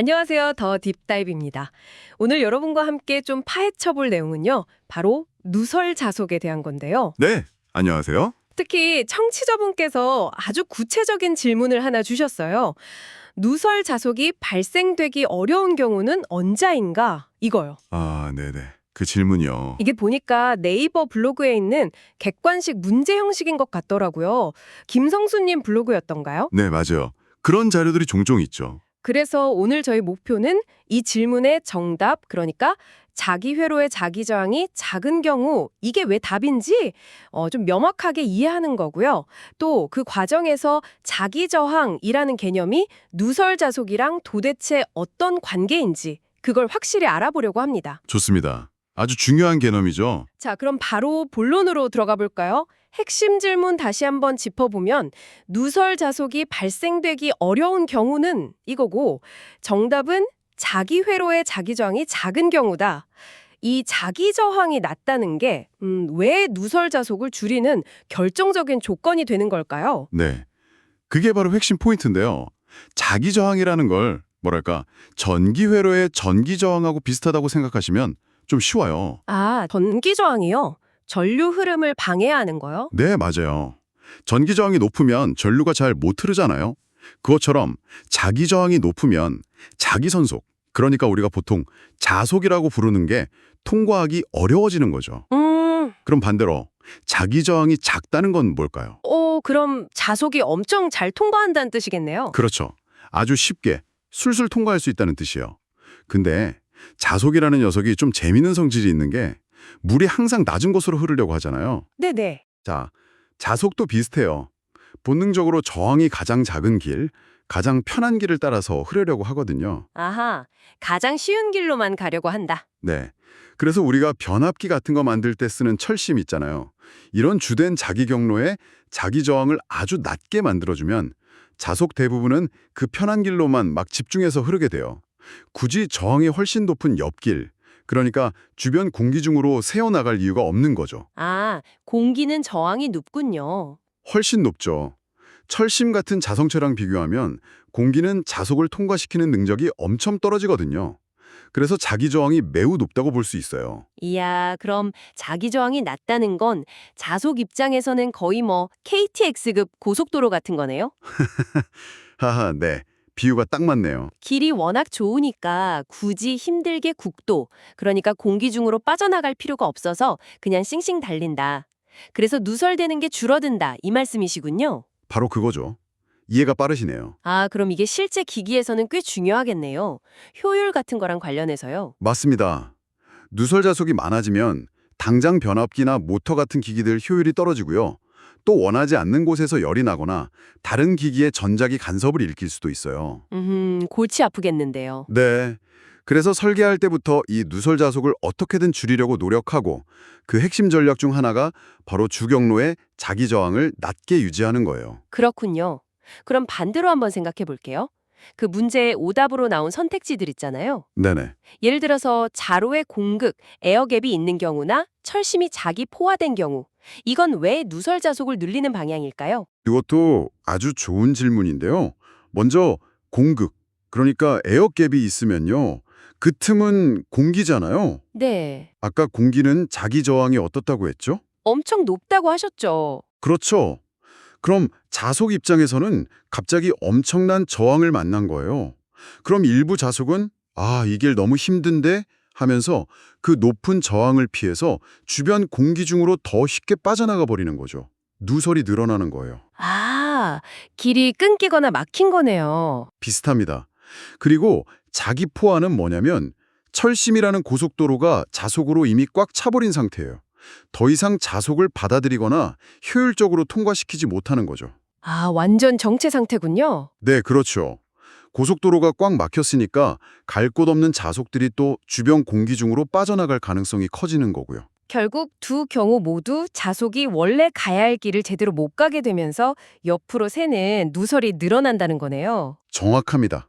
안녕하세요. 더 딥다이브입니다. 오늘 여러분과 함께 좀 파헤쳐 볼 내용은요. 바로 누설 자속에 대한 건데요. 네, 안녕하세요. 특히 청취자분께서 아주 구체적인 질문을 하나 주셨어요. 누설 자속이 발생되기 어려운 경우는 언제인가? 이거요. 아, 네네. 그 질문이요. 이게 보니까 네이버 블로그에 있는 객관식 문제 형식인 것 같더라고요. 김성수님 블로그였던가요? 네, 맞아요. 그런 자료들이 종종 있죠. 그래서 오늘 저희 목표는 이 질문의 정답, 그러니까 자기 회로의 자기 저항이 작은 경우 이게 왜 답인지 좀 명확하게 이해하는 거고요. 또 그 과정에서 자기 저항이라는 개념이 누설 자속이랑 도대체 어떤 관계인지 그걸 확실히 알아보려고 합니다. 좋습니다. 아주 중요한 개념이죠. 자, 그럼 바로 본론으로 들어가 볼까요? 핵심 질문 다시 한번 짚어보면 누설 자속이 발생되기 어려운 경우는 이거고 정답은 자기 회로의 자기 저항이 작은 경우다. 이 자기 저항이 낮다는 게 왜 누설 자속을 줄이는 결정적인 조건이 되는 걸까요? 네. 그게 바로 핵심 포인트인데요. 자기 저항이라는 걸 뭐랄까, 전기 회로의 전기 저항하고 비슷하다고 생각하시면 좀 쉬워요. 아, 전기 저항이요? 전류 흐름을 방해하는 거요? 네, 맞아요. 전기 저항이 높으면 전류가 잘 못 흐르잖아요. 그것처럼 자기 저항이 높으면 자기 선속, 그러니까 우리가 보통 자속이라고 부르는 게 통과하기 어려워지는 거죠. 그럼 반대로 자기 저항이 작다는 건 뭘까요? 그럼 자속이 엄청 잘 통과한다는 뜻이겠네요. 그렇죠. 아주 쉽게 술술 통과할 수 있다는 뜻이에요. 근데 자속이라는 녀석이 좀 재미있는 성질이 있는 게 물이 항상 낮은 곳으로 흐르려고 하잖아요. 네네. 자, 자속도 비슷해요. 본능적으로 저항이 가장 작은 길, 가장 편한 길을 따라서 흐르려고 하거든요. 아하, 가장 쉬운 길로만 가려고 한다. 네. 그래서 우리가 변압기 같은 거 만들 때 쓰는 철심 있잖아요. 이런 주된 자기 경로에 자기 저항을 아주 낮게 만들어주면 자속 대부분은 그 편한 길로만 막 집중해서 흐르게 돼요. 굳이 저항이 훨씬 높은 옆길, 그러니까 주변 공기 중으로 새어나갈 이유가 없는 거죠. 아, 공기는 저항이 높군요. 훨씬 높죠. 철심 같은 자성체랑 비교하면 공기는 자속을 통과시키는 능력이 엄청 떨어지거든요. 그래서 자기 저항이 매우 높다고 볼 수 있어요. 이야, 그럼 자기 저항이 낮다는 건 자속 입장에서는 거의 뭐 KTX급 고속도로 같은 거네요? 하하, 네. 비유가 딱 맞네요. 길이 워낙 좋으니까 굳이 힘들게 국도, 그러니까 공기 중으로 빠져나갈 필요가 없어서 그냥 싱싱 달린다. 그래서 누설되는 게 줄어든다, 이 말씀이시군요. 바로 그거죠. 이해가 빠르시네요. 아, 그럼 이게 실제 기기에서는 꽤 중요하겠네요. 효율 같은 거랑 관련해서요. 맞습니다. 누설 자속이 많아지면 당장 변압기나 모터 같은 기기들 효율이 떨어지고요. 또 원하지 않는 곳에서 열이 나거나 다른 기기의 전자기 간섭을 일으킬 수도 있어요. 골치 아프겠는데요. 네. 그래서 설계할 때부터 이 누설 자속을 어떻게든 줄이려고 노력하고 그 핵심 전략 중 하나가 바로 주경로의 자기 저항을 낮게 유지하는 거예요. 그렇군요. 그럼 반대로 한번 생각해 볼게요. 그 문제의 오답으로 나온 선택지들 있잖아요. 네네. 예를 들어서 자로의 공극, 에어갭이 있는 경우나 철심이 자기 포화된 경우. 이건 왜 누설 자속을 늘리는 방향일까요? 이것도 아주 좋은 질문인데요. 먼저 공극, 그러니까 에어갭이 있으면요. 그 틈은 공기잖아요. 네. 아까 공기는 자기 저항이 어떻다고 했죠? 엄청 높다고 하셨죠. 그렇죠. 그럼 자속 입장에서는 갑자기 엄청난 저항을 만난 거예요. 그럼 일부 자속은 이 길 너무 힘든데 하면서 그 높은 저항을 피해서 주변 공기 중으로 더 쉽게 빠져나가 버리는 거죠. 누설이 늘어나는 거예요. 아, 길이 끊기거나 막힌 거네요. 비슷합니다. 그리고 자기 포화는 뭐냐면 철심이라는 고속도로가 자속으로 이미 꽉 차버린 상태예요. 더 이상 자속을 받아들이거나 효율적으로 통과시키지 못하는 거죠. 아, 완전 정체 상태군요. 네, 그렇죠. 고속도로가 꽉 막혔으니까 갈 곳 없는 자속들이 또 주변 공기 중으로 빠져나갈 가능성이 커지는 거고요. 결국 두 경우 모두 자속이 원래 가야 할 길을 제대로 못 가게 되면서 옆으로 새는 누설이 늘어난다는 거네요. 정확합니다.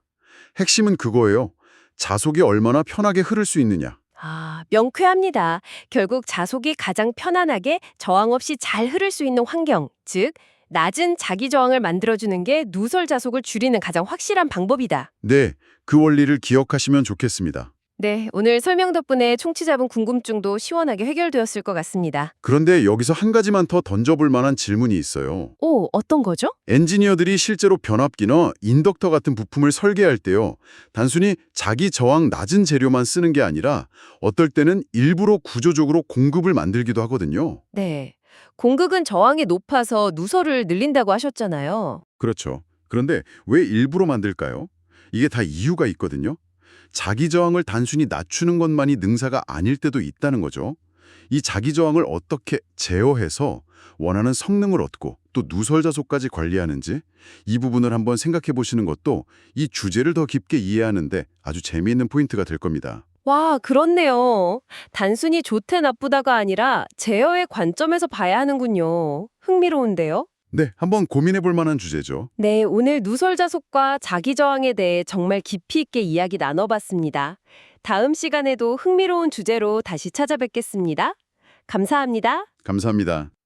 핵심은 그거예요. 자속이 얼마나 편하게 흐를 수 있느냐. 아, 명쾌합니다. 결국 자속이 가장 편안하게 저항 없이 잘 흐를 수 있는 환경, 즉 낮은 자기 저항을 만들어주는 게 누설 자속을 줄이는 가장 확실한 방법이다. 네, 그 원리를 기억하시면 좋겠습니다. 네, 오늘 설명 덕분에 청취자분 궁금증도 시원하게 해결되었을 것 같습니다. 그런데 여기서 한 가지만 더 던져볼 만한 질문이 있어요. 오, 어떤 거죠? 엔지니어들이 실제로 변압기나 인덕터 같은 부품을 설계할 때요, 단순히 자기 저항 낮은 재료만 쓰는 게 아니라 어떨 때는 일부러 구조적으로 공급을 만들기도 하거든요. 네. 공극은 저항이 높아서 누설을 늘린다고 하셨잖아요. 그렇죠. 그런데 왜 일부러 만들까요? 이게 다 이유가 있거든요. 자기 저항을 단순히 낮추는 것만이 능사가 아닐 때도 있다는 거죠. 이 자기 저항을 어떻게 제어해서 원하는 성능을 얻고 또 누설 자속까지 관리하는지 이 부분을 한번 생각해 보시는 것도 이 주제를 더 깊게 이해하는데 아주 재미있는 포인트가 될 겁니다. 와, 그렇네요. 단순히 좋대 나쁘다가 아니라 제어의 관점에서 봐야 하는군요. 흥미로운데요? 네, 한번 고민해 볼 만한 주제죠. 네, 오늘 누설 자속과 자기 저항에 대해 정말 깊이 있게 이야기 나눠봤습니다. 다음 시간에도 흥미로운 주제로 다시 찾아뵙겠습니다. 감사합니다. 감사합니다.